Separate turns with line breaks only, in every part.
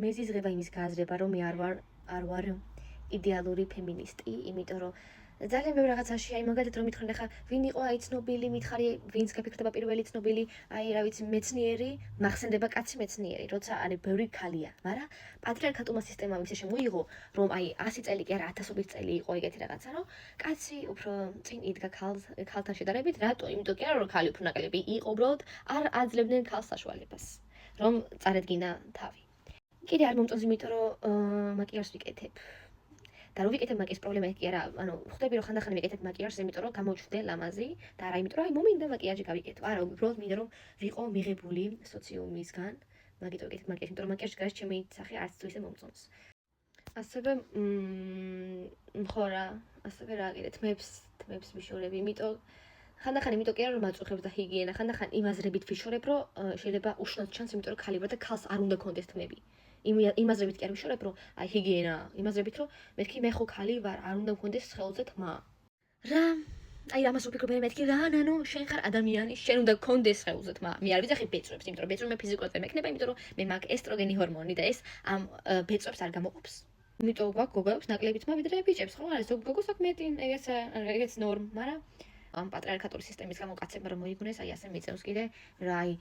მეზიზღება იმის გააზრება, რომ მე არ ვარ იდეალური ფემინისტი, იმიტომ რომ ძალიან ბევრ რაღაცაში, აი მაგალითად რომ მითხრენ ახლა ვინ იყო აი ცნობილი, მითხარი ვინც გაფიქრდება პირველი ცნობილი, აი რა ვიცი მეცნიერი, მახსენდება კაცი მეცნიერი, როცა არის ბევრი ქალია, მაგრამ პატრიარქატულმა სისტემამ ისე შემოიღო, რომ აი 100 წელი კი არა 1000 წელი იყო ეგეთი რაღაცა, რომ კაცი უფრო წინ იდგა ქალთან შედარებით, რატო? იმიტომ კი არა რომ ქალი უფრო ნაკლები იყო, უბრალოდ არ აძლევდნენ ქალს საშუალებას, რომ წარედგინა თავი. კიდე არ მომწონს, იმიტომ რომ მაკიაჟს ვიკეთებ. და რო ვიკეთებ მაკიაჟის პრობლემა კი არა, ანუ ხვდები რომ ხანდახან ვიკეთებ მაკიაჟს, იმიტომ რომ გამოჩვდე ლამაზი და არა იმიტომ რომ აი მომინდა მაკიაჟი გავიკეთო. არა, უბრალოდ მინდა რომ ვიყო მიღებული სოციუმისგან, მაგიტო ვიკეთებ მაკიაჟი, იმიტომ რომ მაკიაჟის გარშე ჩემი სახე არც თუ ისე მომწონს. ასევე ხო რა, ასევე რა კიდე თმებს ვიშორებ, იმიტომ ხანდახან იმიტომ კი არა რომ მაწუხებს და ჰიგიენა, ხანდახან იმ აზრებით ვიშორებ, რომ შეიძლება უშნოდ ჩანს, იმიტომ რომ ხალი ვარ და ქალს არ უნდა კონდეს თმები. იმ აზრებით კი არ ვიშორებ, რომ აი ჰიგიენა, იმ აზრებით, რომ მეთქი მე ხო ქალი ვარ, არ უნდა მქონდეს სხეულზე თმა. რა? აი ამას ვფიქრობ მეთქი რა, ნანო, შენ ხარ ადამიანი, შენ უნდა გქონდეს სხეულზე თმა. მე არ ვიძახი ბეწვებს, იმიტომ რომ ბეწვები მე ფიზიკურად ვერ მექნება, იმიტომ რომ მე მაგ ესტროგენი ჰორმონი და ეს ამ ბეწვებს არ გამოყოფს. იმიტომ გვაქვს გოგოებს ნაკლები თმა ვიდრე ბიჭებს, ხო? არა, ზოგ გოგოს აქვს მეტი, ეგეც ნორმა, მაგრამ ამ პატრიარქატული სისტემის გამო კაცებმა რომ მოიგონეს, აი ასე მიწევს კიდე რა აი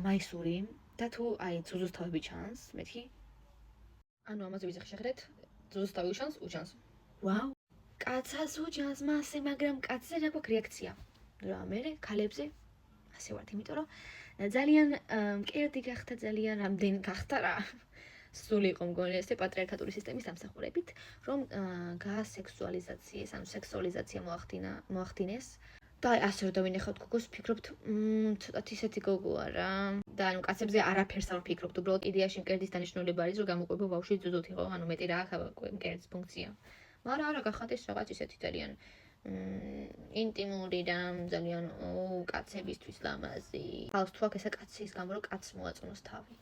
მაისური და თუ აი ძუძუს თავები ჩანს, მეთქი. ანუ ამაზე ვიძახი შეხედეთ, ძუძუს თავი უჩანს. ვაუ. კაცას უჩანს მასე, მაგრამ კაცზე რა გვაქვს რეაქცია. რა მე ქალებზე ასე ვართ, იმიტომ რომ ძალიან მკერდი გახდა, ძალიან რამდენი გახდა რა. სული იყო მგონი ესე პატრიარქატული სისტემის დამსახურებით, რომ გასექსუალიზაციეს, ანუ სექსუალიზაცია მოახდინეს. და ასე რომ დავინახავთ გოგოს, ვფიქრობთ, ცოტათ ისეთი გოგოა რა. და ანუ კაცებზე არაფერს არ ვფიქრობთ, უბრალოდ იდეაში მკერდის დანიშნულება არის, რომ გამოყვება ბავშვი ძუძუთ იყო, ანუ მეტი რა აქვს მკერდის ფუნქცია. მაგრამ არა გახადეს რაღაც ისეთი ძალიან ინტიმური და ძალიან კაცებისთვის ლამაზი. ხალხს თუ აქ ესა კაცის გამო რომ კაცს მოაწონოს თავი.